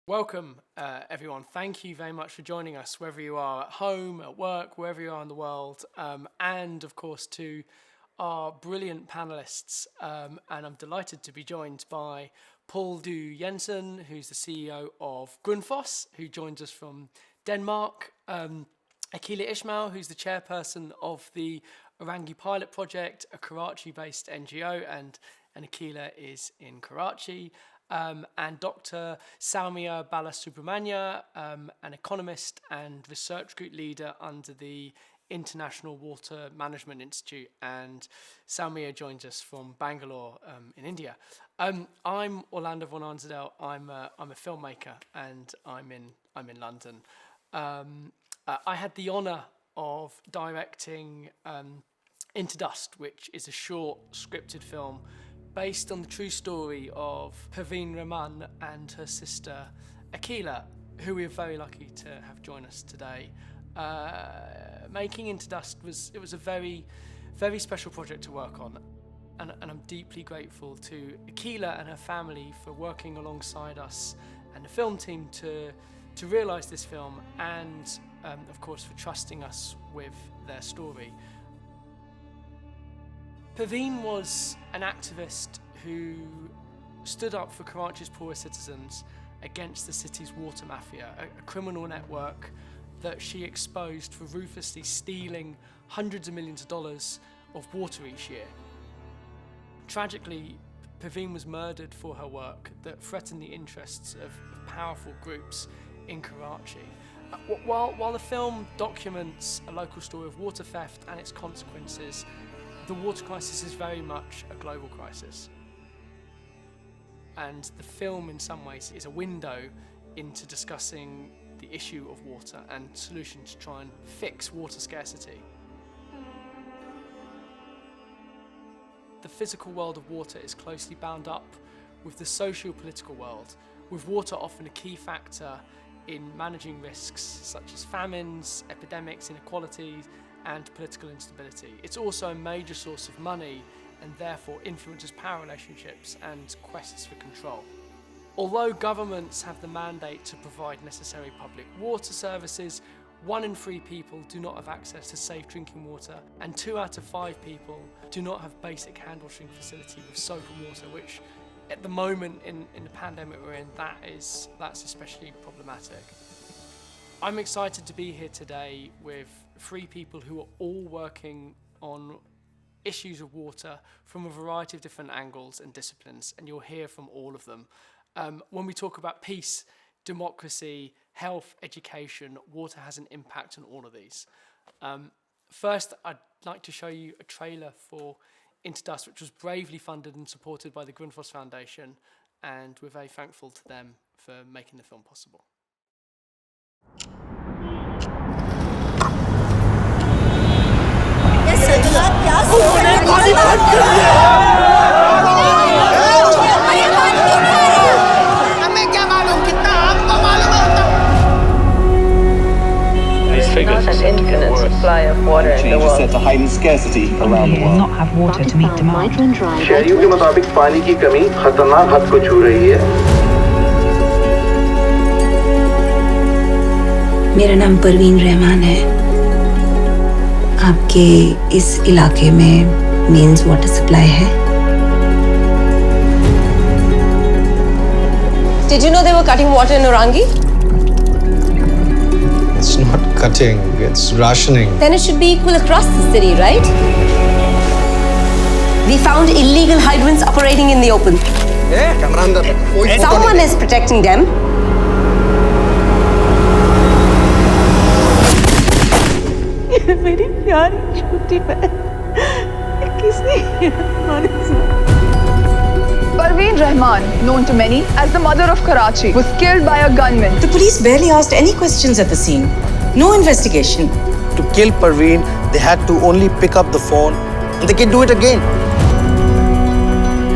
Welcome, everyone. Thank you very much for joining us, whether you are at home, at work, wherever you are in the world, and of course to our brilliant panelists. And I'm delighted to be joined by Poul Jensen, who's the CEO of Grundfos, who joins us from Denmark, Aquila Ismail, who's the chairperson of the Orangi pilot project, a Karachi-based NGO, and Aquila is in Karachi. And Dr. Soumya Balasumbramanya, an economist and research group leader under the International Water Management Institute, and Soumya joins us from Bangalore in India. I'm Orlando von Einsiedel. I'm a filmmaker, and I'm in London. I had the honour of directing Into Dust, which is a short scripted film based on the true story of Parveen Rahman and her sister Aquila, who we are very lucky to have join us today. Making Into Dust was a very, very special project to work on, and I'm deeply grateful to Aquila and her family for working alongside us and the film team to realise this film, and of course for trusting us with their story. Parveen was an activist who stood up for Karachi's poorest citizens against the city's water mafia, a criminal network that she exposed for ruthlessly stealing hundreds of millions of dollars of water each year. Tragically, Parveen was murdered for her work that threatened the interests of powerful groups in Karachi. While the film documents a local story of water theft and its consequences, the water crisis is very much a global crisis. And the film, in some ways, is a window into discussing the issue of water and solutions to try and fix water scarcity. The physical world of water is closely bound up with the socio-political world, with water often a key factor in managing risks such as famines, epidemics, inequalities, and political instability. It's also a major source of money and therefore influences power relationships and quests for control. Although governments have the mandate to provide necessary public water services, 1 in 3 people do not have access to safe drinking water, and 2 out of 5 people do not have basic hand washing facility with soap and water, which at the moment in the pandemic we're in, that's especially problematic. I'm excited to be here today with 3 people who are all working on issues of water from a variety of different angles and disciplines, and you'll hear from all of them. When we talk about peace, democracy, health, education, water has an impact on all of these. First, I'd like to show you a trailer for Into Dust, which was bravely funded and supported by the Grundfos Foundation, and we're very thankful to them for making the film possible. These figures an infinite supply of water in the world. Set to heighten scarcity around the world. Not have water to meet demand. शहरियों के मुताबिक पानी की कमी खतरनाक हद को छू रही है। मेरा नाम परवीन रहमान है। आपके इस इलाके में मेंस वाटर सप्लाई है? Did you know they were cutting water in Orangi? It's not cutting, it's rationing. Then it should be equal across the city, right? We found illegal hydrants operating in the open. Someone is protecting them. मेरी प्यारी छोटी बहन किसने Parveen Rahman, known to many as the mother of Karachi, was killed by a gunman. The police barely asked any questions at the scene. No investigation. To kill Parveen, they had to only pick up the phone and they can do it again.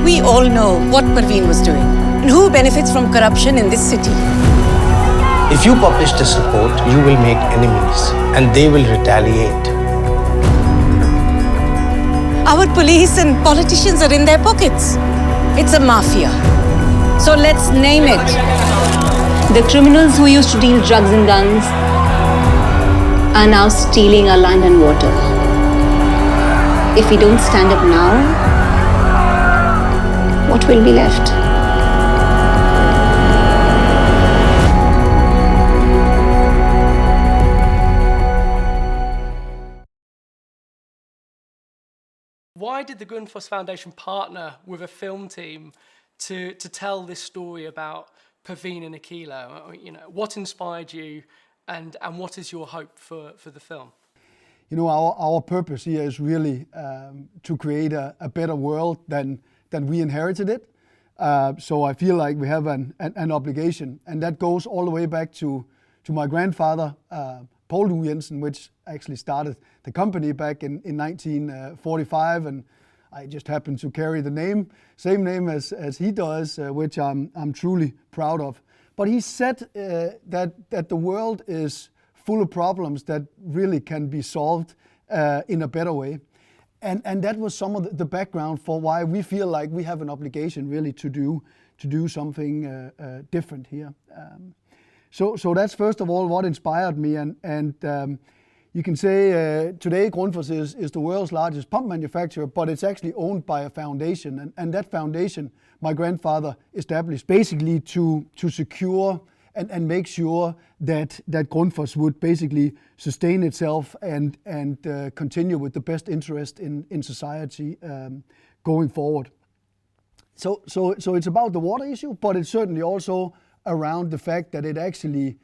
We all know what Parveen was doing and who benefits from corruption in this city. If you publish this report, you will make enemies and they will retaliate. Our police and politicians are in their pockets. It's a mafia. So let's name it. The criminals who used to deal drugs and guns are now stealing our land and water. If we don't stand up now, what will be left? Why did the Grundfos Foundation partner with a film team to tell this story about Praveen and Aquila? You know, what inspired you, and what is your hope for the film? You know, our purpose here is really to create a better world than we inherited it. So I feel like we have an obligation, and that goes all the way back to my grandfather, Poul Jensen, which actually started the company back in 1945, and I just happen to carry the same name as he does, which I'm truly proud of. But he said that the world is full of problems that really can be solved in a better way. And that was some of the background for why we feel like we have an obligation really to do something different here. So that's first of all what inspired me, and you can say today Grundfos is the world's largest pump manufacturer, but it's actually owned by a foundation, and that foundation my grandfather established basically to secure and make sure that Grundfos would basically sustain itself and continue with the best interest in society going forward. So it's about the water issue, but it's certainly also around the fact that it actually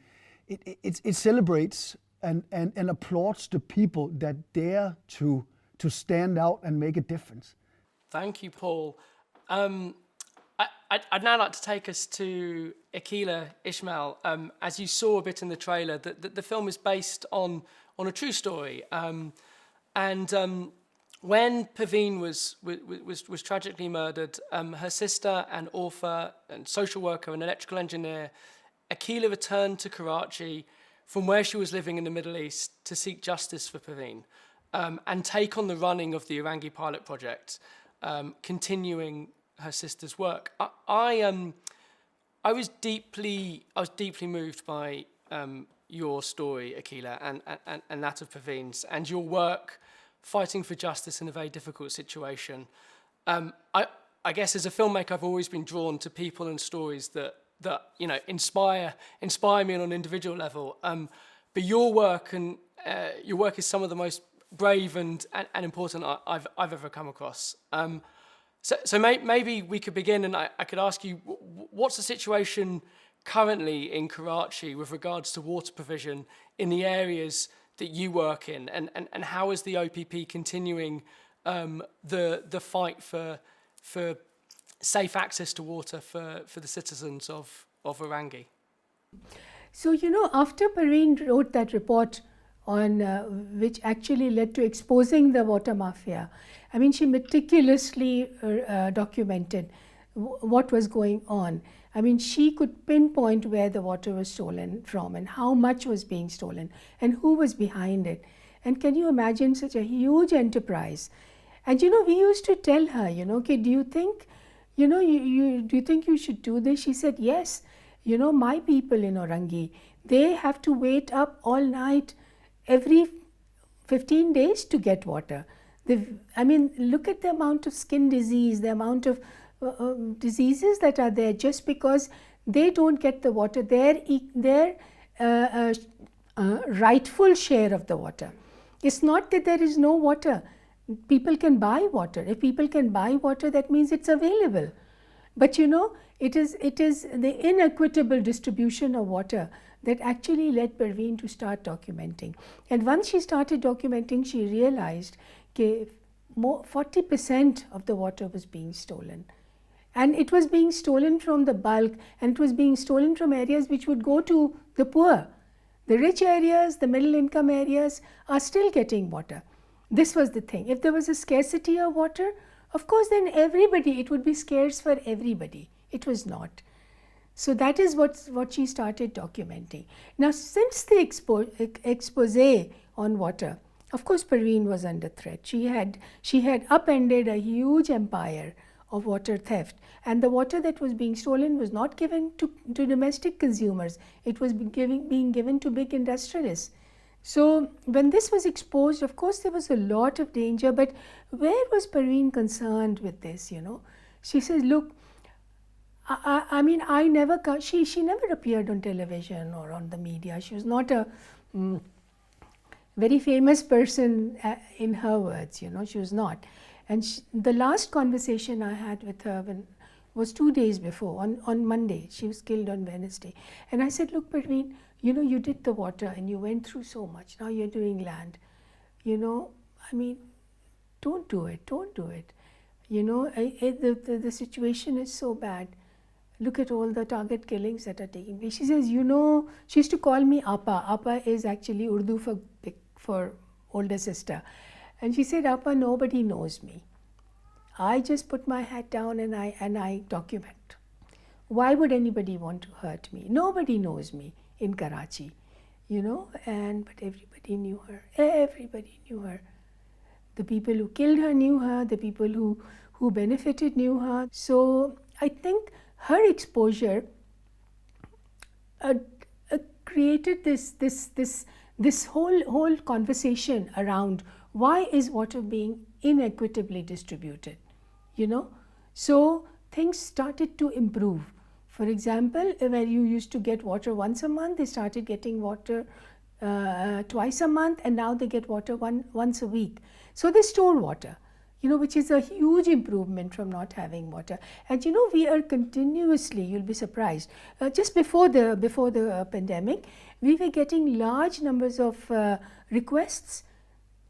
it celebrates and applauds the people that dare to stand out and make a difference. Thank you, Paul. I'd now like to take us to Aquila, Ismail. As you saw a bit in the trailer, the film is based on a true story. When Praveen was tragically murdered, her sister and author and social worker and electrical engineer, Aquila returned to Karachi from where she was living in the Middle East to seek justice for Praveen and take on the running of the Orangi pilot project, continuing her sister's work. I was deeply moved by your story, Aquila, and that of Praveen's, and your work fighting for justice in a very difficult situation. I guess as a filmmaker, I've always been drawn to people and stories that you know inspire me on an individual level. But your work is some of the most brave and important I've ever come across. So maybe we could begin, and I could ask you, what's the situation currently in Karachi with regards to water provision in the areas that you work in, and how is the OPP continuing the fight for safe access to water for the citizens of Orangi? So, you know, after Praveen wrote that report on which actually led to exposing the water mafia, I mean, she meticulously documented what was going on. I mean, she could pinpoint where the water was stolen from and how much was being stolen and who was behind it. And can you imagine such a huge enterprise? And, you know, we used to tell her, you know, okay, do you think, you know, do you think you should do this? She said, yes. You know, my people in Orangi, they have to wait up all night every 15 days to get water. I mean, look at the amount of skin disease, the amount of diseases that are there just because they don't get the water, their rightful share of the water. It's not that there is no water. People can buy water. If people can buy water, that means it's available. But you know, it is the inequitable distribution of water that actually led Praveen to start documenting. And once she started documenting, she realized that 40% of the water was being stolen. And it was being stolen from the bulk, and it was being stolen from areas which would go to the poor. The rich areas, the middle income areas are still getting water. This was the thing. If there was a scarcity of water, of course then it would be scarce for everybody. It was not. So that is what she started documenting. Now, since the expose on water, of course Praveen was under threat. She had upended a huge empire of water theft. And the water that was being stolen was not given to domestic consumers. It was being given to big industrialists. So when this was exposed, of course, there was a lot of danger. But where was Parveen concerned with this, you know? She says, look, I mean, she never appeared on television or on the media. She was not a very famous person in her words, you know, she was not. And the last conversation I had with her was 2 days before, on Monday. She was killed on Wednesday. And I said, look, Parveen, you know, you did the water and you went through so much. Now you're doing land. You know, I mean, don't do it. You know, the situation is so bad. Look at all the target killings that are taking place. She says, you know, she used to call me Appa. Appa is actually Urdu for older sister. And she said, Appa, nobody knows me. I just put my hat down and I document. Why would anybody want to hurt me? Nobody knows me in Karachi, you know, but everybody knew her. Everybody knew her. The people who killed her knew her. The people who benefited knew her. So I think her exposure created this whole conversation around why is water being inequitably distributed, you know. So things started to improve. For example, where you used to get water once a month, they started getting water twice a month, and now they get water once a week. So they store water, you know, which is a huge improvement from not having water. And you know, we are continuously, you'll be surprised, just before the pandemic, we were getting large numbers of requests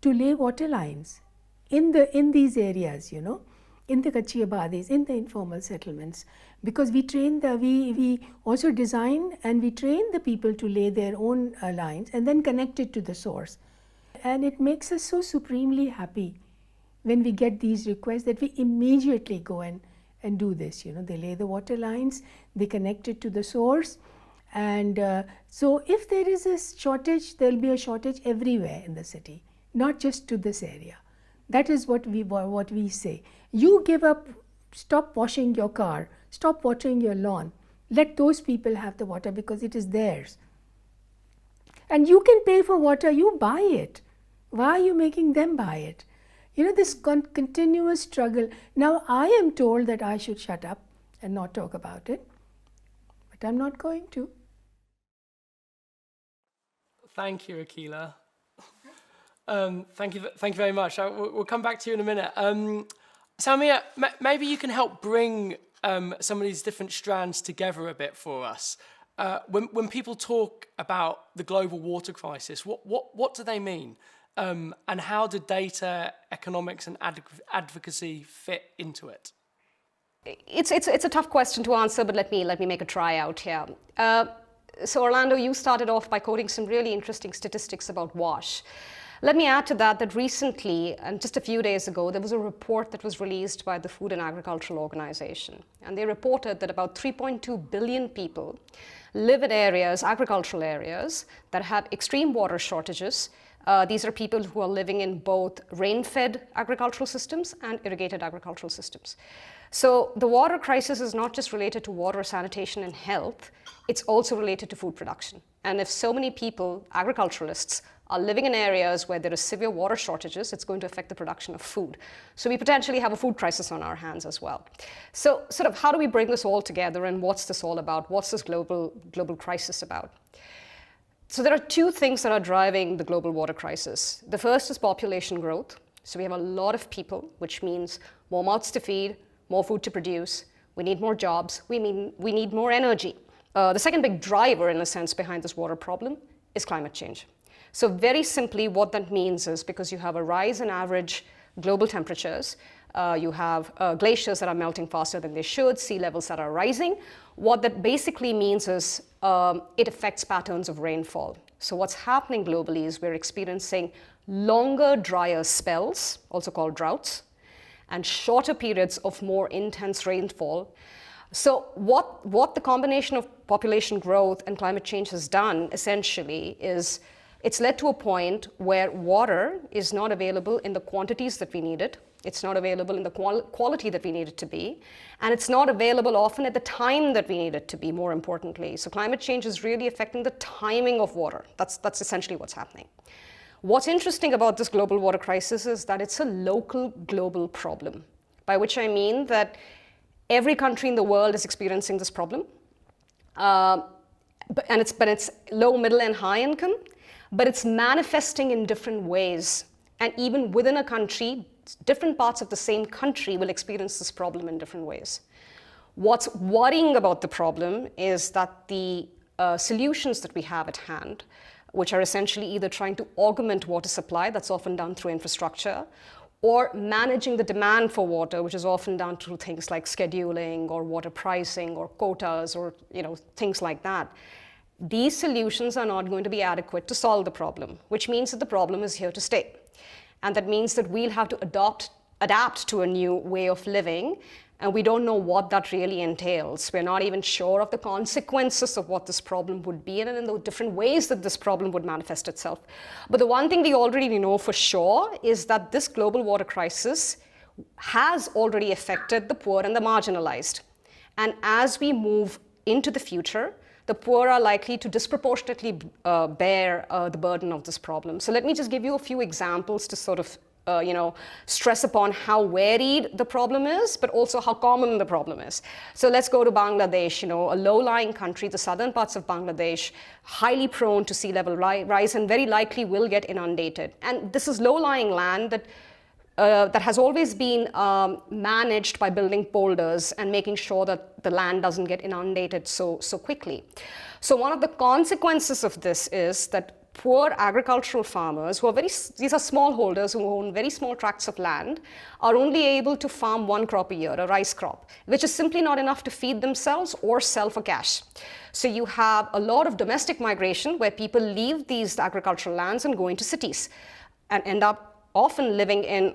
to lay water lines in these areas, you know, in the Kachi Abadis, in the informal settlements, because we also design and we train the people to lay their own lines and then connect it to the source. And it makes us so supremely happy when we get these requests that we immediately go and do this. You know, they lay the water lines, they connect it to the source, and so if there is a shortage, there will be a shortage everywhere in the city, not just to this area. That is what we say. You give up, stop washing your car, stop watering your lawn. Let those people have the water because it is theirs. And you can pay for water, you buy it. Why are you making them buy it? You know, this continuous struggle. Now, I am told that I should shut up and not talk about it, but I'm not going to. Thank you, Aquila. Thank you very much. We'll come back to you in a minute. Soumya, maybe you can help bring some of these different strands together a bit for us. When people talk about the global water crisis, what do they mean? And how do data, economics, and advocacy fit into it? It's a tough question to answer, but let me make a try out here. So Orlando, you started off by quoting some really interesting statistics about WASH. Let me add to that recently, and just a few days ago, there was a report that was released by the Food and Agricultural Organization. And they reported that about 3.2 billion people live in areas, agricultural areas, that have extreme water shortages. These are people who are living in both rain-fed agricultural systems and irrigated agricultural systems. So the water crisis is not just related to water, sanitation, and health, it's also related to food production. And if so many people, agriculturalists, are living in areas where there is severe water shortages, it's going to affect the production of food. So we potentially have a food crisis on our hands as well. So sort of how do we bring this all together, and what's this all about? What's this global crisis about? So there are two things that are driving the global water crisis. The first is population growth. So we have a lot of people, which means more mouths to feed, more food to produce. We need more jobs. We need more energy. The second big driver, in a sense, behind this water problem is climate change. So very simply, what that means is because you have a rise in average global temperatures, you have glaciers that are melting faster than they should, sea levels that are rising. What that basically means is it affects patterns of rainfall. So what's happening globally is we're experiencing longer, drier spells, also called droughts, and shorter periods of more intense rainfall. So what the combination of population growth and climate change has done, essentially, is it's led to a point where water is not available in the quantities that we need it. It's not available in the quality that we need it to be. And it's not available often at the time that we need it to be, more importantly. So climate change is really affecting the timing of water. That's essentially what's happening. What's interesting about this global water crisis is that it's a local global problem, by which I mean that every country in the world is experiencing this problem. But it's low, middle, and high income, but it's manifesting in different ways. And even within a country, different parts of the same country will experience this problem in different ways. What's worrying about the problem is that the solutions that we have at hand, which are essentially either trying to augment water supply, that's often done through infrastructure, or managing the demand for water, which is often done through things like scheduling or water pricing or quotas or things like that. These solutions are not going to be adequate to solve the problem, which means that the problem is here to stay. And that means that we'll have to adapt to a new way of living, and we don't know what that really entails. We're not even sure of the consequences of what this problem would be and in the different ways that this problem would manifest itself. But the one thing we already know for sure is that this global water crisis has already affected the poor and the marginalized. And as we move into the future, the poor are likely to disproportionately bear the burden of this problem. So let me just give you a few examples to sort of stress upon how varied the problem is, but also how common the problem is. So let's go to Bangladesh, a low-lying country, the southern parts of Bangladesh, highly prone to sea level rise and very likely will get inundated. And this is low-lying land that has always been managed by building polders and making sure that the land doesn't get inundated so quickly. So one of the consequences of this is that poor agricultural farmers, these are smallholders who own very small tracts of land, are only able to farm one crop a year, a rice crop, which is simply not enough to feed themselves or sell for cash. So you have a lot of domestic migration where people leave these agricultural lands and go into cities and end up often living in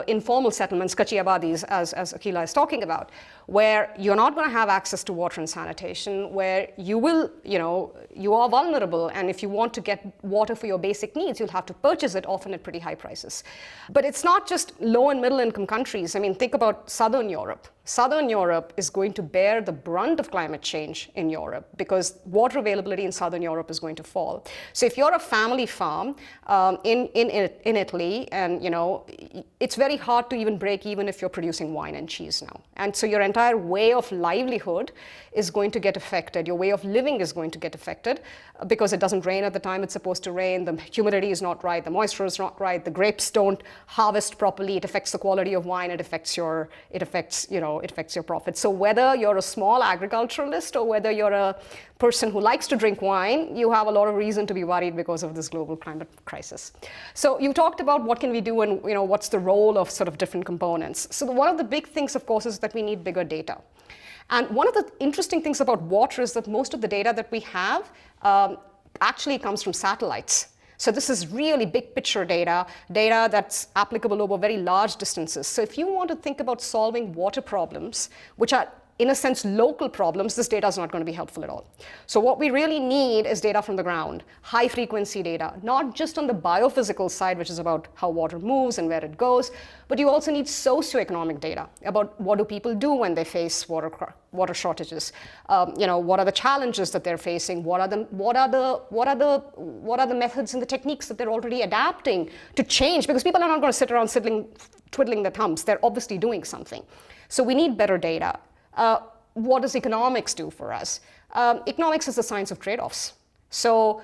informal settlements, kachi abadis, as Aquila is talking about, where you're not going to have access to water and sanitation, where you are vulnerable, and if you want to get water for your basic needs, you'll have to purchase it, often at pretty high prices. But it's not just low and middle income countries. I mean, think about Southern Europe. Southern Europe is going to bear the brunt of climate change in Europe because water availability in Southern Europe is going to fall. So if you're a family farm in Italy, and it's very hard to even break even if you're producing wine and cheese now. And so your entire way of livelihood is going to get affected. Your way of living is going to get affected because it doesn't rain at the time it's supposed to rain. The humidity is not right. The moisture is not right. The grapes don't harvest properly. It affects the quality of wine. It affects your profit. So whether you're a small agriculturalist or whether you're a person who likes to drink wine, you have a lot of reason to be worried because of this global climate crisis. So you talked about what can we do and what's the role of sort of different components. So one of the big things, of course, is that we need bigger data. And one of the interesting things about water is that most of the data that we have actually comes from satellites. So this is really big picture data that's applicable over very large distances. So if you want to think about solving water problems, which are in a sense local problems, this data is not going to be helpful at all. So what we really need is data from the ground, high frequency data, not just on the biophysical side, which is about how water moves and where it goes, but you also need socioeconomic data about what do people do when they face water shortages. What are the challenges that they're facing? What are the methods and the techniques that they're already adapting to change? Because people are not going to sit around twiddling their thumbs. They're obviously doing something. So we need better data. What does economics do for us? Economics is the science of trade-offs. So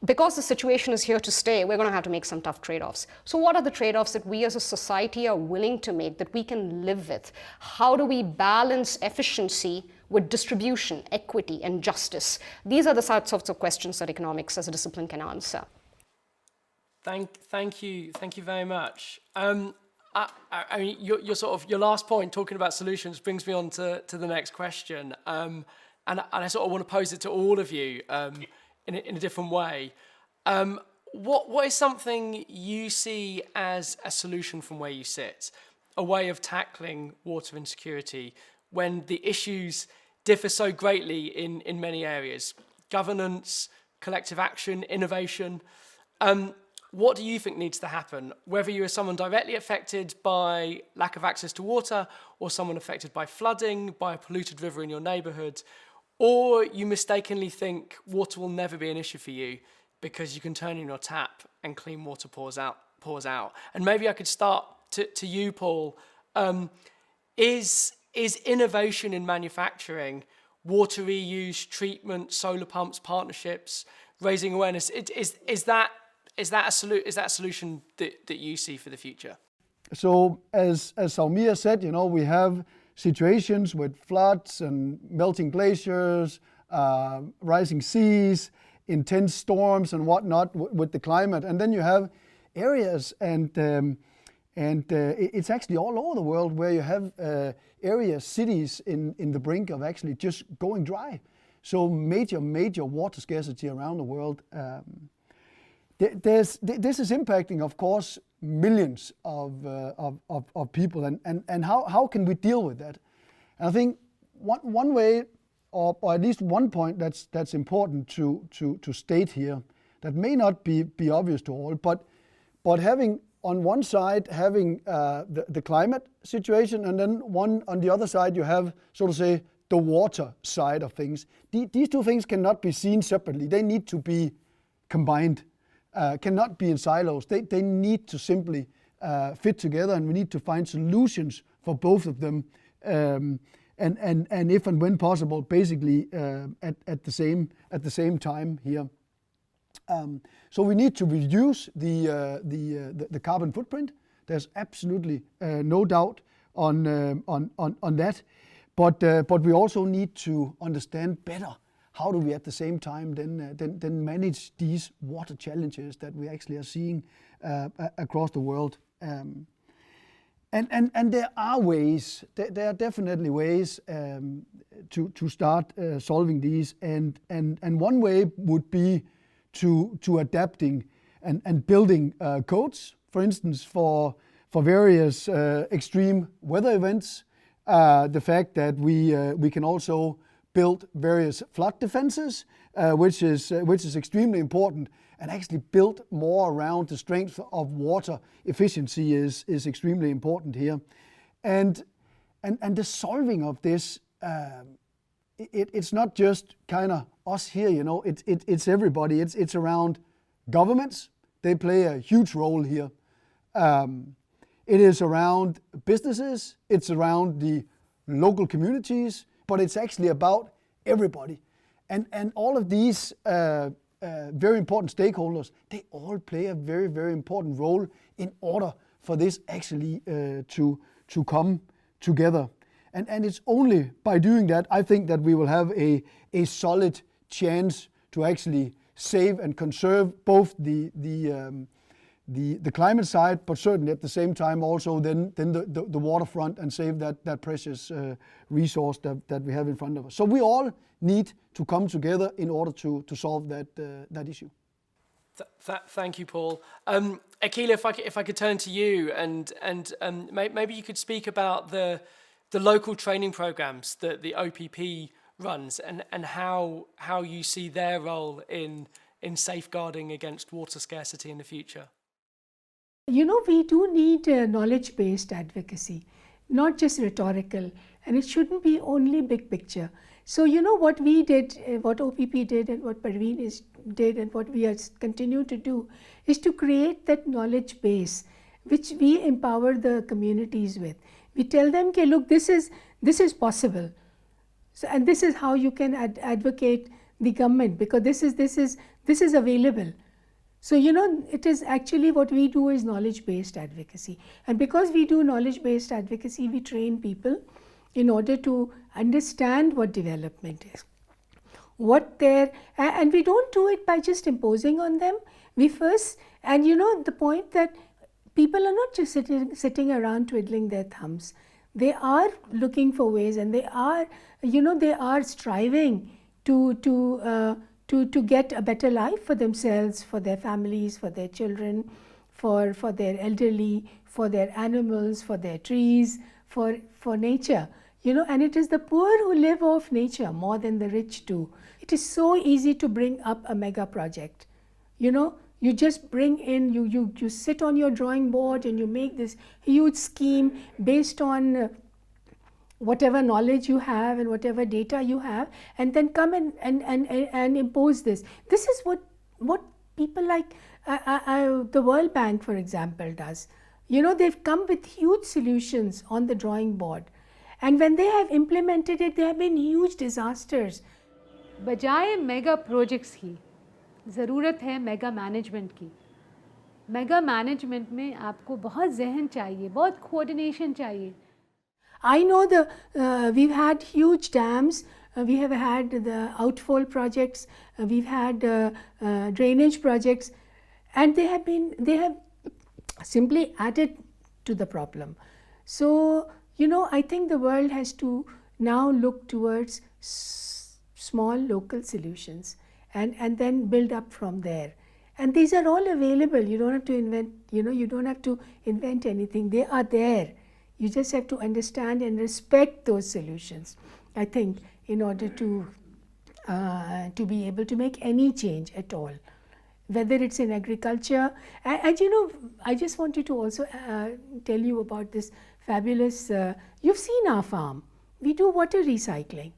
because the situation is here to stay, we're going to have to make some tough trade-offs. So what are the trade-offs that we as a society are willing to make that we can live with? How do we balance efficiency with distribution, equity, and justice? These are the sorts of questions that economics as a discipline can answer. Thank you very much. I mean, your last point, talking about solutions, brings me on to the next question, and I sort of want to pose it to all of you in a different way. What is something you see as a solution from where you sit, a way of tackling water insecurity when the issues differ so greatly in many areas? Governance, collective action, innovation. what do you think needs to happen? Whether you are someone directly affected by lack of access to water, or someone affected by flooding, by a polluted river in your neighbourhood, or you mistakenly think water will never be an issue for you because you can turn in your tap and clean water pours out. And maybe I could start to you, Poul. Is innovation in manufacturing, water reuse, treatment, solar pumps, partnerships, raising awareness, is that a solution that you see for the future? So as Soumya said, we have situations with floods and melting glaciers, rising seas, intense storms and whatnot with the climate. And then you have areas and it's actually all over the world where you have areas, cities in the brink of actually just going dry. So major water scarcity around the world. This is impacting, of course, millions of people. And how can we deal with that? And I think one way, or at least one point that's important to state here, that may not be obvious to all, but having on one side having the climate situation, and then on the other side you have, so to say, the water side of things. These two things cannot be seen separately. They need to be combined, cannot be in silos. They need to simply fit together, and we need to find solutions for both of them, and if and when possible, basically at the same time here. So we need to reduce the carbon footprint. There's absolutely no doubt on that. But we also need to understand better how do we at the same time then manage these water challenges that we actually are seeing across the world. And there are ways. There are definitely ways to start solving these. And one way would be to adapting and building codes, for instance, for various extreme weather events. The fact that we can also build various flood defenses, which is extremely important, and actually build more around the strength of water efficiency is extremely important here, and the solving of this. It's not just kind of us here, it's everybody. It's around governments. They play a huge role here. It is around businesses. It's around the local communities, but it's actually about everybody. And all of these very important stakeholders, they all play a very, very important role in order for this actually to come together. And it's only by doing that, I think, that we will have a solid chance to actually save and conserve both the climate side, but certainly at the same time also then the waterfront, and save that precious resource that we have in front of us. So we all need to come together in order to solve that issue. Thank you, Poul. Aquila, if I could turn to you, and maybe you could speak about the local training programs that the OPP runs, and how you see their role in safeguarding against water scarcity in the future. We do need knowledge-based advocacy, not just rhetorical, and it shouldn't be only big picture. So what we did, what OPP did, and what Parveen did, and what we continue to do, is to create that knowledge base, which we empower the communities with. We tell them, okay, look, this is possible. So, and this is how you can advocate the government, because this is available. So it is actually, what we do is knowledge-based advocacy, and because we do knowledge-based advocacy, we train people in order to understand what development is, and we don't do it by just imposing on them. We first, and the point that people are not just sitting around twiddling their thumbs. They are looking for ways, and they are striving to get a better life for themselves, for their families, for their children, for their elderly, for their animals, for their trees, for nature. And it is the poor who live off nature more than the rich do. It is so easy to bring up a mega project. You just bring in, you sit on your drawing board and you make this huge scheme based on whatever knowledge you have and whatever data you have, and then come and impose this. This is what people like the World Bank, for example, does. You know, they've come with huge solutions on the drawing board, and when they have implemented it, there have been huge disasters. बजाय mega projects की ज़रूरत है mega management की. Mega management में आपको बहुत जहन चाहिए, बहुत कोऑर्डिनेशन चाहिए. I know we've had huge dams, we have had the outfall projects, we've had drainage projects, and they have simply added to the problem. So, you know, I think the world has to now look towards small local solutions and then build up from there. And these are all available. You don't have to invent, you know, you don't have to invent anything. They are there. You just have to understand and respect those solutions, I think, in order to be able to make any change at all, whether it's in agriculture. And you know, I just wanted to also tell you about this fabulous, you've seen our farm. We do water recycling,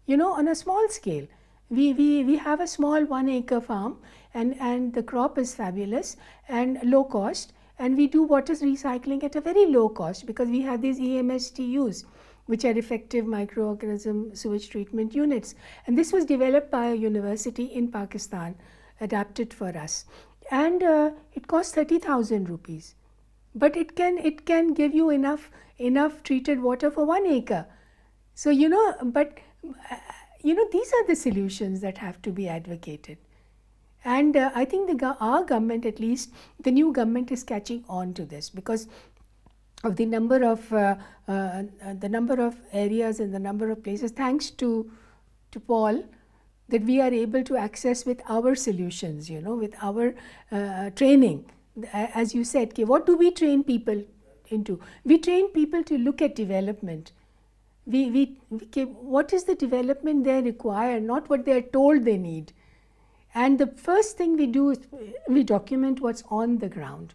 you know, on a small scale. We have a small 1 acre farm, and the crop is fabulous and low cost, and we do water recycling at a very low cost because we have these EMSTUs, which are effective microorganism sewage treatment units, and this was developed by a university in Pakistan, adapted for us, and it costs 30,000 rupees, but it can give you enough treated water for 1 acre. So, you know, but you know, these are the solutions that have to be advocated. And I think our government, at least the new government, is catching on to this because of the number of areas and the number of places, thanks to Poul, that we are able to access with our solutions, you know, with our training. As you said, okay, what do we train people into? We train people to look at development. What is the development they require, not what they are told they need. And the first thing we do is we document what's on the ground.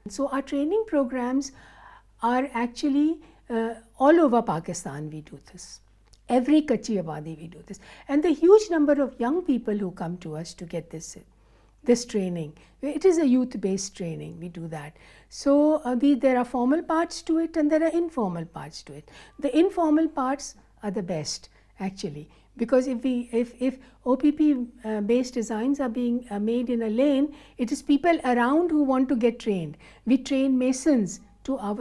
So our training programs are actually all over Pakistan. We do this. Every Kachi Abadi we do this. And the huge number of young people who come to us to get this training. It is a youth-based training. We do that. So there are formal parts to it and there are informal parts to it. The informal parts are the best, actually, because if OPP based designs are being made in a lane, it is people around who want to get trained. We train masons to our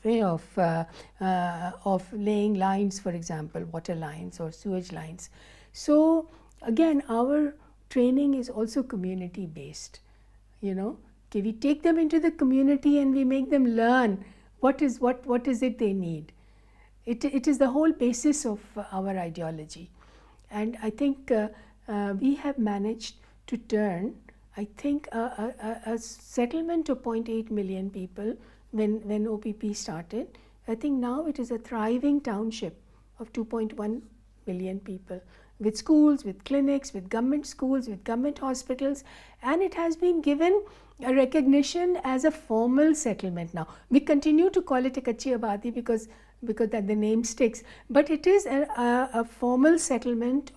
way of laying lines, for example, water lines or sewage lines. So again, our training is also community based, you know. Okay, we take them into the community and we make them learn what is it they need. It is the whole basis of our ideology, and I think we have managed to turn, I think, a settlement of 0.8 million people when OPP started. I think now it is a thriving township of 2.1 million people, with schools, with clinics, with government schools, with government hospitals, and it has been given a recognition as a formal settlement now. We continue to call it a Kachi Abadi because that the name sticks, but it is a formal settlement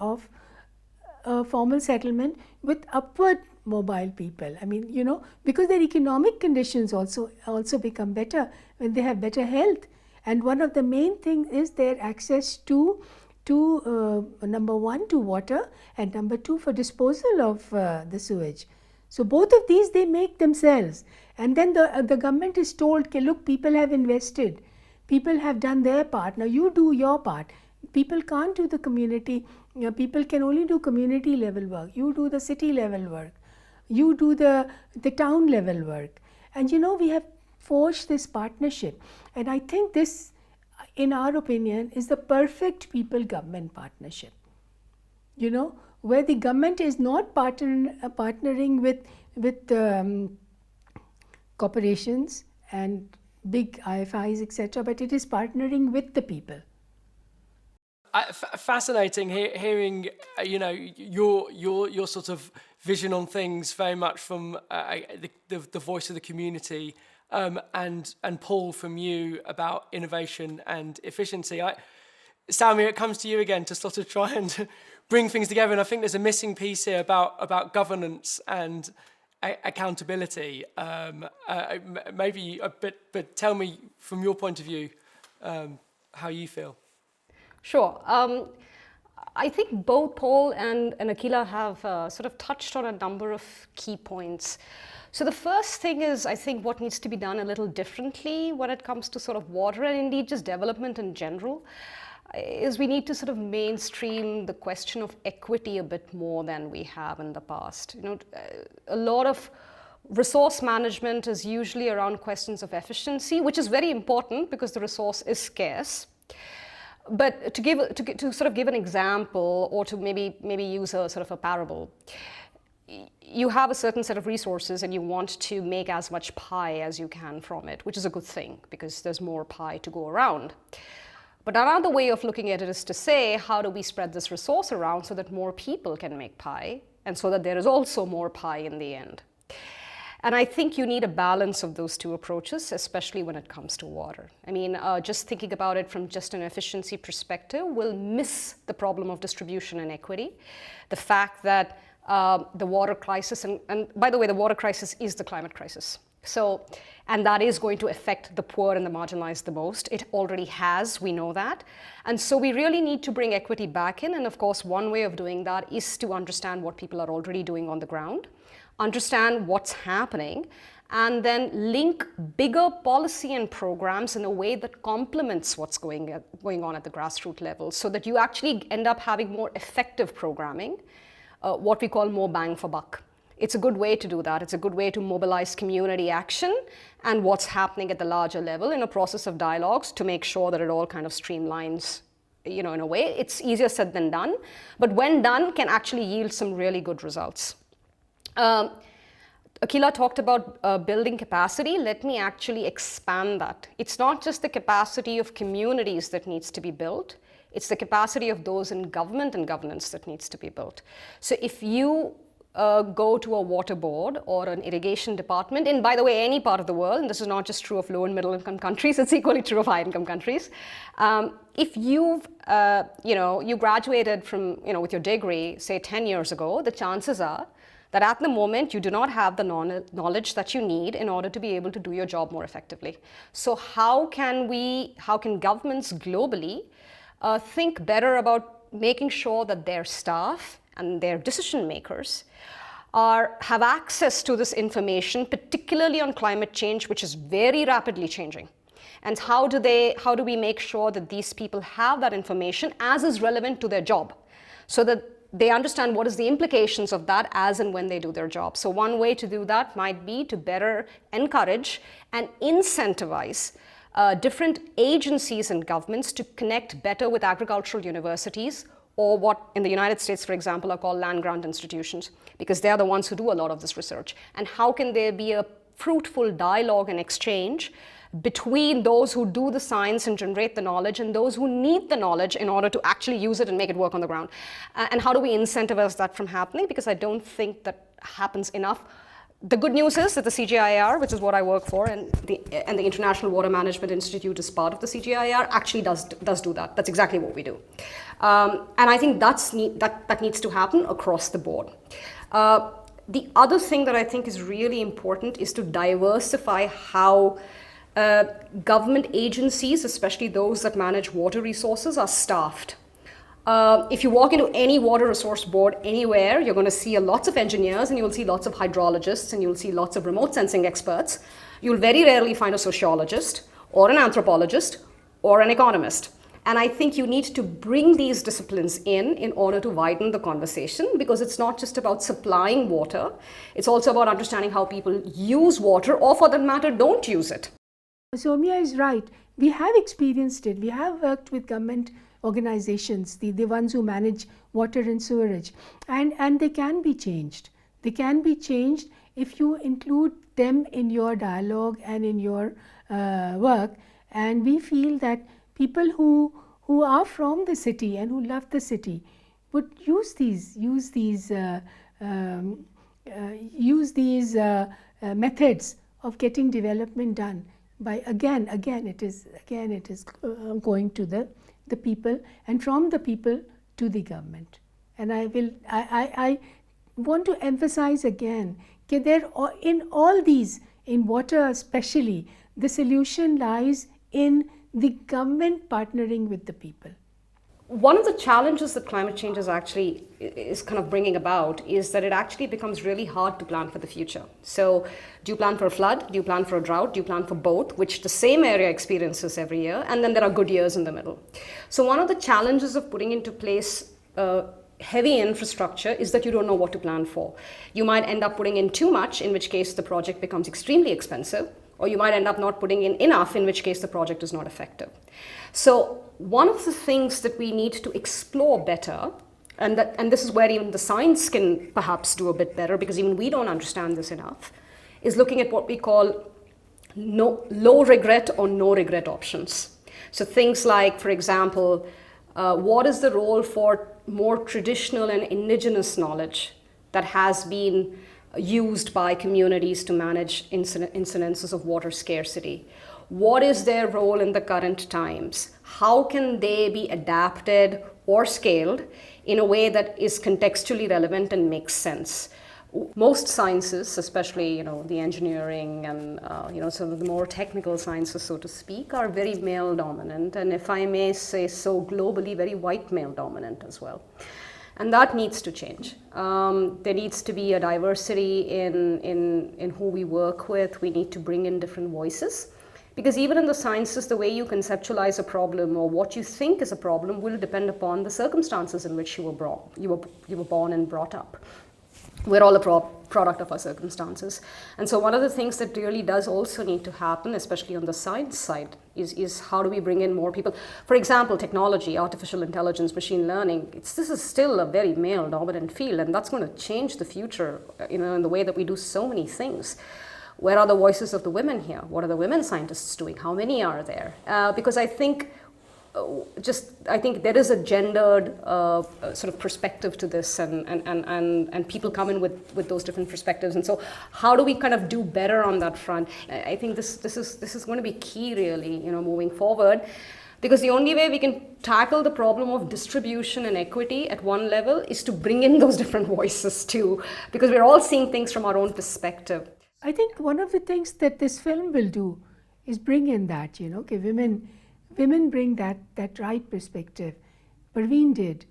with upward mobile people. I mean, you know, because their economic conditions also become better when they have better health, and one of the main things is their access to number one, to water, and number two, for disposal of the sewage. So both of these they make themselves, and then the government is told, okay, look, people have invested, people have done their part, now you do your part. People can't do the community, you know, people can only do community level work. You do the city level work, you do the town level work, and you know, we have forged this partnership, and I think this, in our opinion, is the perfect people-government partnership. You know, where the government is not partnering with corporations and big IFIs, etc., but it is partnering with the people. Fascinating hearing, your sort of vision on things very much from the voice of the community, and Paul, from you about innovation and efficiency. Soumya, it comes to you again to sort of try and bring things together, and I think there's a missing piece here about governance and accountability. Maybe a bit, but tell me from your point of view how you feel. Sure. I think both Poul and Aquila have sort of touched on a number of key points. So the first thing is, I think, what needs to be done a little differently when it comes to sort of water and indeed just development in general, is we need to sort of mainstream the question of equity a bit more than we have in the past. A lot of resource management is usually around questions of efficiency, which is very important because the resource is scarce. But to sort of give an example, or to maybe use a sort of a parable, you have a certain set of resources and you want to make as much pie as you can from it, which is a good thing because there's more pie to go around. But another way of looking at it is to say, how do we spread this resource around so that more people can make pie and so that there is also more pie in the end? And I think you need a balance of those two approaches, especially when it comes to water. I mean, just thinking about it from just an efficiency perspective will miss the problem of distribution and equity. The fact that the water crisis, and by the way, the water crisis is the climate crisis. So, and that is going to affect the poor and the marginalized the most. It already has, we know that. And so we really need to bring equity back in. And of course, one way of doing that is to understand what people are already doing on the ground, understand what's happening, and then link bigger policy and programs in a way that complements what's going on at the grassroots level, so that you actually end up having more effective programming, what we call more bang for buck. It's a good way to do that. It's a good way to mobilize community action and what's happening at the larger level in a process of dialogues to make sure that it all kind of streamlines, in a way. It's easier said than done, but when done can actually yield some really good results. Aquila talked about building capacity. Let me actually expand that. It's not just the capacity of communities that needs to be built. It's the capacity of those in government and governance that needs to be built. So if you go to a water board or an irrigation department, and by the way, any part of the world, and this is not just true of low and middle income countries, it's equally true of high income countries. If you've, you graduated from, with your degree, say 10 years ago, the chances are that at the moment you do not have the knowledge that you need in order to be able to do your job more effectively. So how can governments globally think better about making sure that their staff and their decision makers have access to this information, particularly on climate change, which is very rapidly changing? And how do we make sure that these people have that information as is relevant to their job, so that they understand what is the implications of that as and when they do their job? So one way to do that might be to better encourage and incentivize different agencies and governments to connect better with agricultural universities, or what in the United States, for example, are called land-grant institutions, because they are the ones who do a lot of this research. And how can there be a fruitful dialogue and exchange between those who do the science and generate the knowledge and those who need the knowledge in order to actually use it and make it work on the ground? And how do we incentivize that from happening? Because I don't think that happens enough. The good news is that the CGIAR, which is what I work for, and the International Water Management Institute is part of the CGIAR, actually does do that. That's exactly what we do. And I think that needs to happen across the board. The other thing that I think is really important is to diversify how government agencies, especially those that manage water resources, are staffed. If you walk into any water resource board anywhere, you're going to see lots of engineers, and you'll see lots of hydrologists, and you'll see lots of remote sensing experts. You'll very rarely find a sociologist or an anthropologist or an economist. And I think you need to bring these disciplines in order to widen the conversation, because it's not just about supplying water. It's also about understanding how people use water, or for that matter, don't use it. Soumya is right. We have experienced it. We have worked with government organizations, the ones who manage water and sewerage, and they can be changed. They can be changed if you include them in your dialogue and in your work. And we feel that people who who are from the city and who love the city would use these methods of getting development done by again it is going to the people and from the people to the government. And I want to emphasize again that there in all these, in water especially, the solution lies in the government partnering with the people. One of the challenges that climate change is kind of bringing about is that it actually becomes really hard to plan for the future. So do you plan for a flood? Do you plan for a drought? Do you plan for both, which the same area experiences every year? And then there are good years in the middle. So one of the challenges of putting into place heavy infrastructure is that you don't know what to plan for. You might end up putting in too much, in which case the project becomes extremely expensive, or you might end up not putting in enough, in which case the project is not effective. So one of the things that we need to explore better, and this is where even the science can perhaps do a bit better, because even we don't understand this enough, is looking at what we call low regret or no regret options. So things like, for example, what is the role for more traditional and indigenous knowledge that has been used by communities to manage incidences of water scarcity? What is their role in the current times? How can they be adapted or scaled in a way that is contextually relevant and makes sense? Most sciences, especially the engineering and some of the more technical sciences, so to speak, are very male dominant, and if I may say so, globally very white male dominant as well. And that needs to change. There needs to be a diversity in who we work with. We need to bring in different voices. Because even in the sciences, the way you conceptualize a problem or what you think is a problem will depend upon the circumstances in which you were born and brought up. We're all a product of our circumstances. And so one of the things that really does also need to happen, especially on the science side, is how do we bring in more people? For example, technology, artificial intelligence, machine learning, this is still a very male-dominant field, and that's going to change the future, in the way that we do so many things. Where are the voices of the women here? What are the women scientists doing? How many are there? Because I think there is a gendered sort of perspective to this, and people come in with those different perspectives. And so, how do we kind of do better on that front? I think this is going to be key, really, moving forward, because the only way we can tackle the problem of distribution and equity at one level is to bring in those different voices too, because we're all seeing things from our own perspective. I think one of the things that this film will do is bring in that, okay, women bring that right perspective. Parveen did,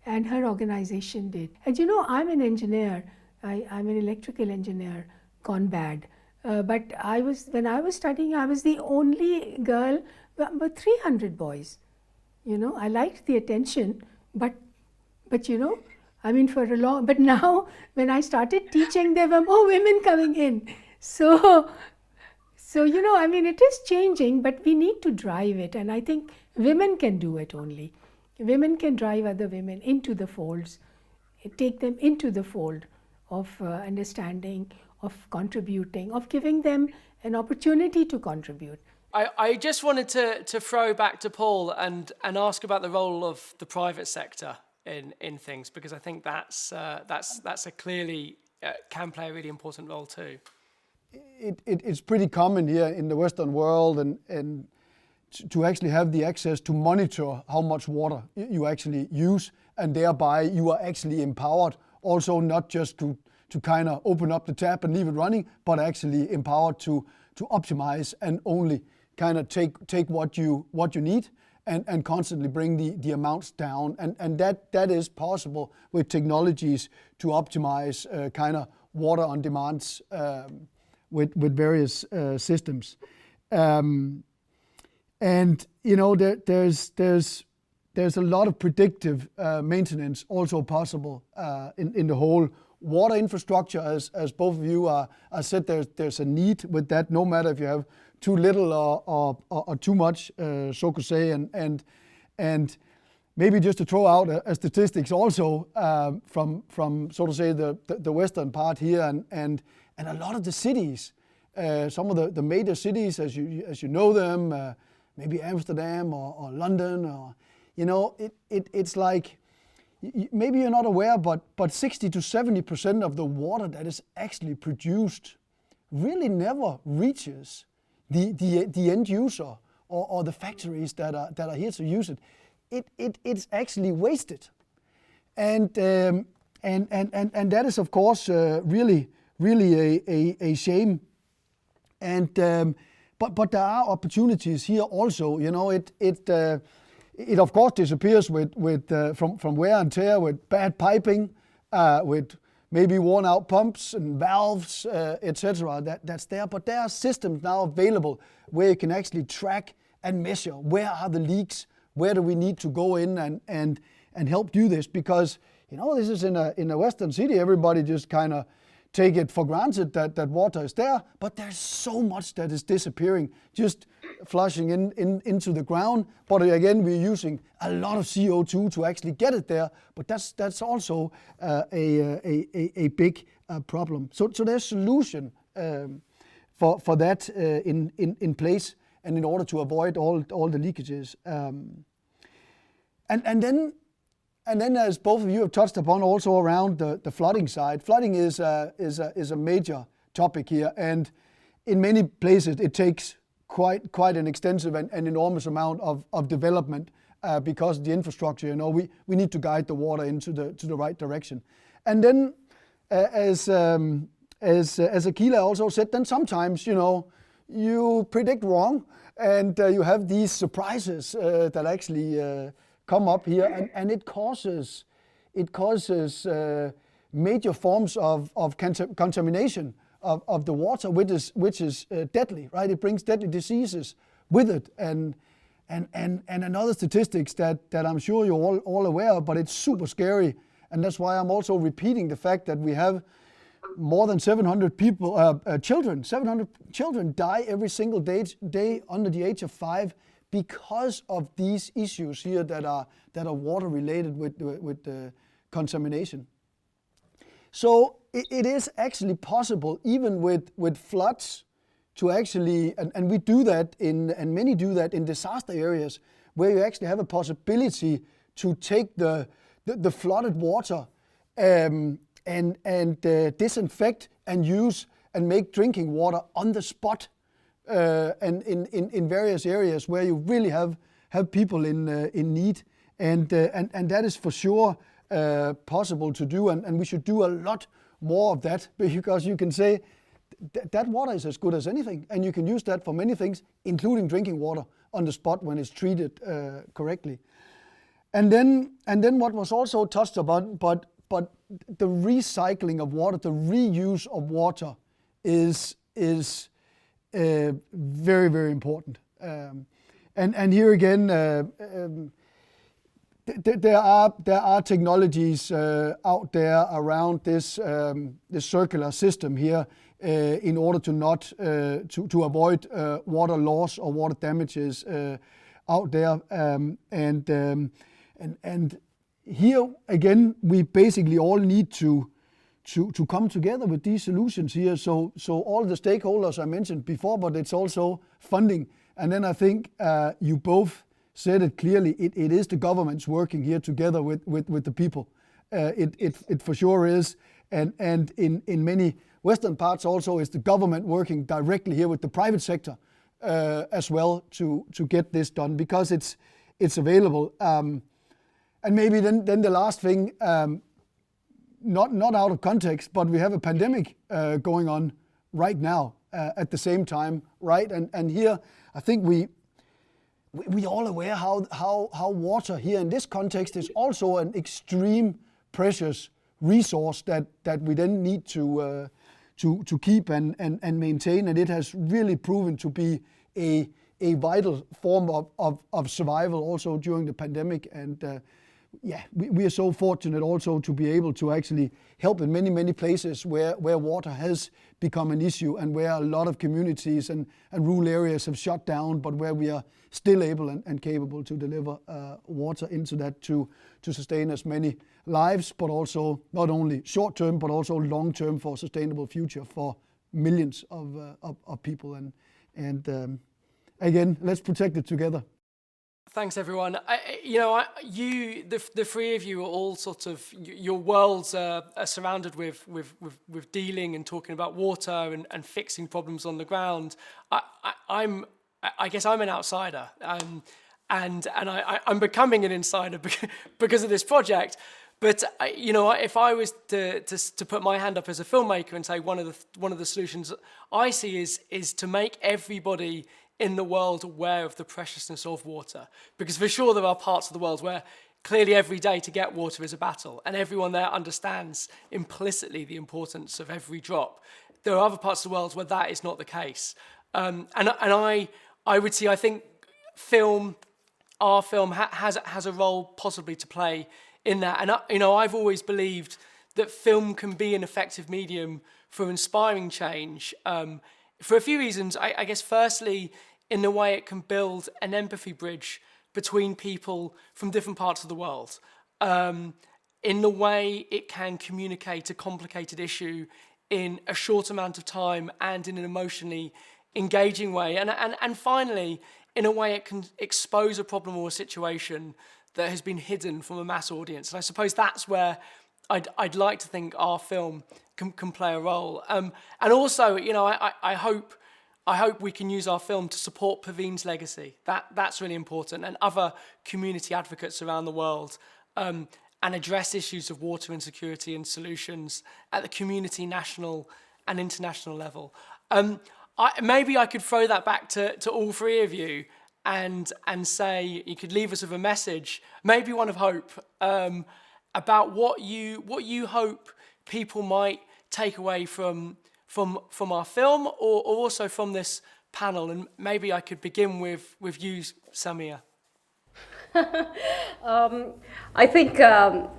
and her organization did. And I'm an engineer. I'm an electrical engineer gone bad. But when I was studying, I was the only girl, but 300 boys. I liked the attention, but for a long. But now, when I started teaching, there were more women coming in. So it is changing, but we need to drive it, and I think women can do it only. Women can drive other women into the folds, take them into the fold of understanding, of contributing, of giving them an opportunity to contribute. I just wanted to throw back to Poul and ask about the role of the private sector in things, because I think that's a clearly can play a really important role too. It's pretty common here in the Western world and to actually have the access to monitor how much water you actually use, and thereby you are actually empowered also not just to kind of open up the tap and leave it running, but actually empowered to optimize and only kind of take what you need and constantly bring the amounts down. And that is possible with technologies to optimize kind of water on demands with various systems. And there's a lot of predictive maintenance also possible in the whole water infrastructure, as both of you are said. There's a need with that, no matter if you have too little or too much, so to say. And maybe just to throw out a statistics also from so to say the western part here, and a lot of the cities, some of the major cities as you know them, maybe Amsterdam or London, or it's like, maybe you're not aware, but 60 to 70% of the water that is actually produced really never reaches the end user or the factories that are here to use it. It's actually wasted, and that is of course really a shame. And but there are opportunities here also. It of course disappears with from wear and tear, with bad piping, with maybe worn out pumps and valves, etc. That's there. But there are systems now available where you can actually track and measure where are the leaks, where do we need to go in and help do this, because this is in a Western city. Everybody just kind of take it for granted that water is there, but there's so much that is disappearing, just flushing into the ground. But again, we're using a lot of CO2 to actually get it there, but that's also a big problem. So there's solution for that in place, and in order to avoid all the leakages. And then, as both of you have touched upon, also around the flooding side. Flooding is a major topic here, and in many places it takes quite an extensive and enormous amount of development because of the infrastructure. We need to guide the water into the right direction. And then, as Aquila also said, then sometimes you predict wrong, and you have these surprises that actually come up here, and it causes major forms of contamination of the water, which is deadly, right? It brings deadly diseases with it, and another statistics that I'm sure you're all aware of, but it's super scary, and that's why I'm also repeating the fact that we have more than 700 children die every single day under the age of 5 because of these issues here that are water related with the contamination. So it is actually possible, even with floods, to actually, and we do that and many do that in disaster areas, where you actually have a possibility to take the flooded water and disinfect and use and make drinking water on the spot. And in various areas where you really have people in need, and that is for sure possible to do, and we should do a lot more of that, because you can say that water is as good as anything, and you can use that for many things, including drinking water on the spot when it's treated correctly. And then what was also touched upon, but the recycling of water, the reuse of water is very, very important. And here again, there are technologies out there around this circular system here in order to not to avoid water loss or water damages out there. And here again, we basically all need to come together with these solutions here. So all the stakeholders I mentioned before, but it's also funding. And then I think you both said it clearly. It is the governments working here together with the people. It for sure is. And in many Western parts also is the government working directly here with the private sector as well to get this done, because it's available. And maybe then the last thing, not out of context, but we have a pandemic going on right now at the same time, right? And here I think we all aware how water here in this context is also an extreme precious resource that we then need to keep and maintain, and it has really proven to be a vital form of survival also during the pandemic. And we are so fortunate also to be able to actually help in many places where water has become an issue, and where a lot of communities and rural areas have shut down, but where we are still able and capable to deliver water into that to sustain as many lives, but also not only short term but also long term for a sustainable future for millions of people. And again, let's protect it together. Thanks, everyone. The three of you are all sort of, your worlds are surrounded with dealing and talking about water and fixing problems on the ground. I guess I'm an outsider, and I'm becoming an insider because of this project. But if I was to put my hand up as a filmmaker and say one of the solutions I see is to make everybody in the world aware of the preciousness of water, because for sure there are parts of the world where clearly every day to get water is a battle, and everyone there understands implicitly the importance of every drop. There are other parts of the world where that is not the case, and I would see, I think our film has a role possibly to play in that, and I've always believed that film can be an effective medium for inspiring change, for a few reasons. I guess firstly, in the way it can build an empathy bridge between people from different parts of the world, in the way it can communicate a complicated issue in a short amount of time and in an emotionally engaging way, and finally, in a way it can expose a problem or a situation that has been hidden from a mass audience. And I suppose that's where I'd like to think our film can play a role. And also, I hope we can use our film to support Praveen's legacy. That's really important, and other community advocates around the world, and address issues of water insecurity and solutions at the community, national and international level. Maybe I could throw that back to all three of you and say you could leave us with a message, maybe one of hope, about what you hope people might take away from our film, or also from this panel. And maybe I could begin with you, Soumya. I think the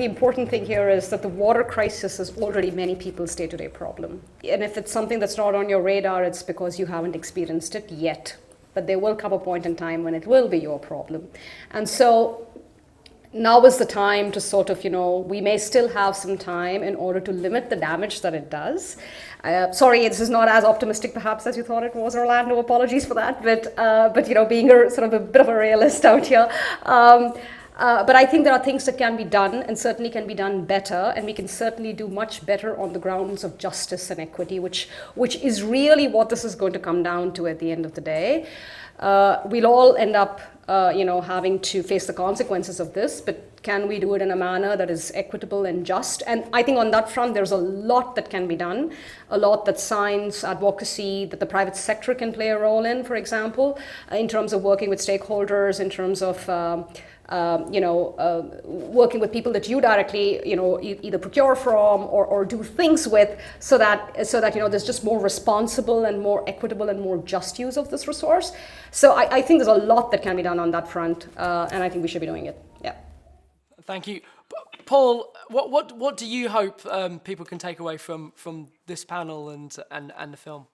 important thing here is that the water crisis is already many people's day-to-day problem. And if it's something that's not on your radar, it's because you haven't experienced it yet. But there will come a point in time when it will be your problem. And so now is the time to sort of, we may still have some time in order to limit the damage that it does. Sorry, this is not as optimistic perhaps as you thought it was, Orlando. Apologies for that. But being sort of a bit of a realist out here. But I think there are things that can be done, and certainly can be done better, and we can certainly do much better on the grounds of justice and equity, which is really what this is going to come down to at the end of the day. We'll all end up, having to face the consequences of this, but can we do it in a manner that is equitable and just? And I think on that front, there's a lot that can be done, a lot that science, advocacy, that the private sector can play a role in, for example, in terms of working with stakeholders, in terms of working with people that you directly, either procure from or do things with, so that there's just more responsible and more equitable and more just use of this resource. So I think there's a lot that can be done on that front, and I think we should be doing it. Yeah. Thank you, Poul. What do you hope people can take away from this panel and the film?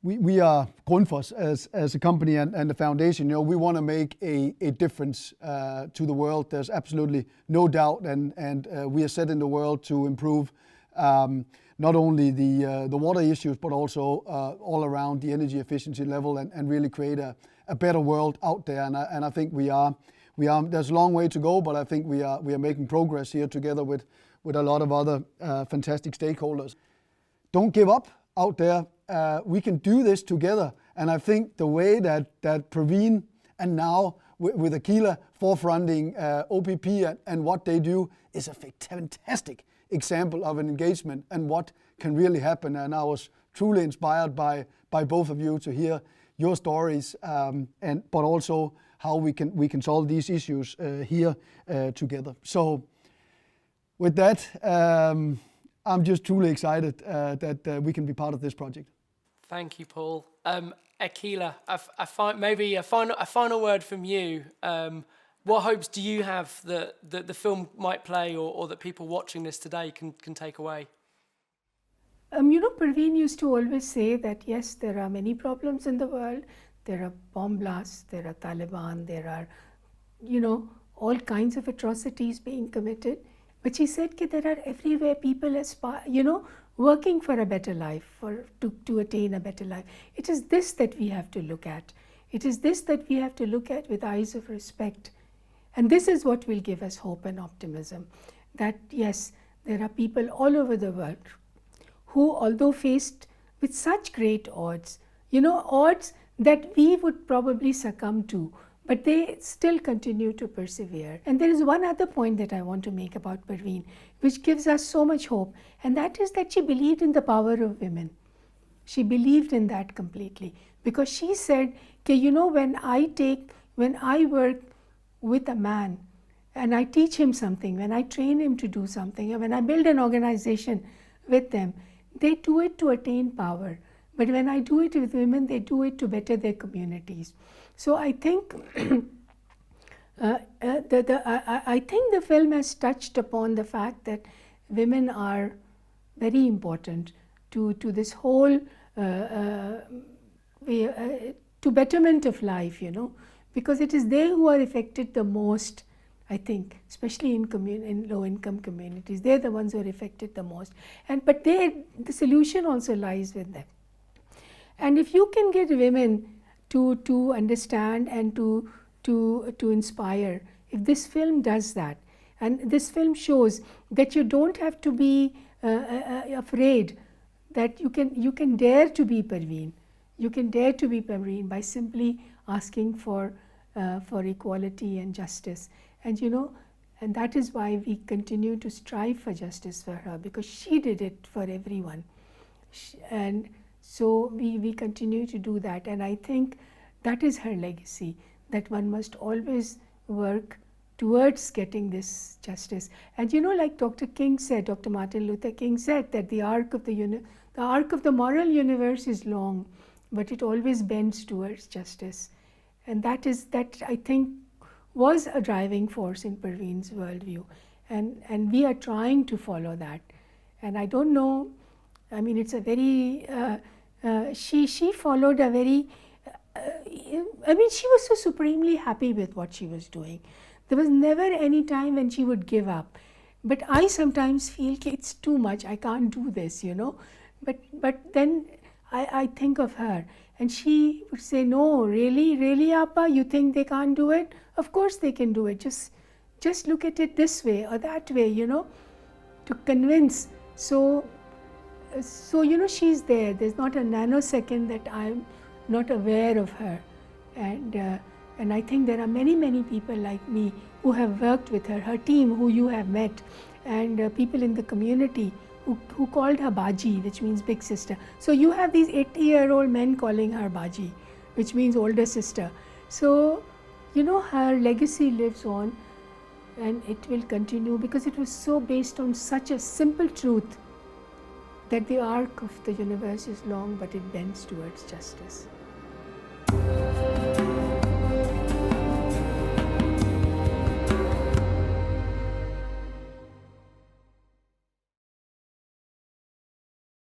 We are Grundfos as a company and the foundation. We want to make a difference to the world. There's absolutely no doubt, and we are set in the world to improve not only the water issues, but also all around the energy efficiency level, and really create a better world out there. And I think we are. There's a long way to go, but I think we are making progress here together with a lot of other fantastic stakeholders. Don't give up out there. We can do this together, and I think the way that Praveen and now with Aquila forefronting OPP and what they do is a fantastic example of an engagement and what can really happen. And I was truly inspired by both of you to hear your stories, but also how we can solve these issues here together. So with that, I'm just truly excited that we can be part of this project. Thank you, Poul. Aquila, maybe a final word from you. What hopes do you have that the film might play, or that people watching this today can take away? Praveen used to always say that yes, there are many problems in the world. There are bomb blasts, there are Taliban, there are, all kinds of atrocities being committed. But she said that there are everywhere people aspire, working for a better life, to attain a better life. It is this that we have to look at. It is this that we have to look at with eyes of respect. And this is what will give us hope and optimism, that yes, there are people all over the world who, although faced with such great odds, odds that we would probably succumb to, but they still continue to persevere. And there is one other point that I want to make about Parveen, which gives us so much hope, and that is that she believed in the power of women. She believed in that completely, because she said, when I work with a man and I teach him something, when I train him to do something, and when I build an organization with them, they do it to attain power. But when I do it with women, they do it to better their communities. So I think I think the film has touched upon the fact that women are very important to this whole to betterment of life, because it is they who are affected the most, I think, especially in low-income communities. They're the ones who are affected the most. But the solution also lies with them. And if you can get women to understand and to inspire, if this film does that, and this film shows that you don't have to be afraid, that you can dare to be Parveen. You can dare to be Parveen by simply asking for equality and justice. And and that is why we continue to strive for justice for her, because she did it for everyone. And so we continue to do that. And I think that is her legacy, that one must always work towards getting this justice. And like Dr. Martin Luther King said, that the arc of the moral universe is long, but it always bends towards justice. And that I think was a driving force in Parveen's worldview. And we are trying to follow that. And I don't know, I mean, it's a very, she followed a very, she was so supremely happy with what she was doing. There was never any time when she would give up. But I sometimes feel it's too much, I can't do this, But then I think of her, and she would say, no, really, Appa, you think they can't do it? Of course they can do it. Just look at it this way or that way, to convince. So she's there. There's not a nanosecond that I'm not aware of her. And I think there are many people like me who have worked with her team who you have met, and people in the community who called her Baji, which means big sister. So you have these 80-year-old men calling her Baji, which means older sister. So, her legacy lives on, and it will continue, because it was so based on such a simple truth that the arc of the universe is long, but it bends towards justice.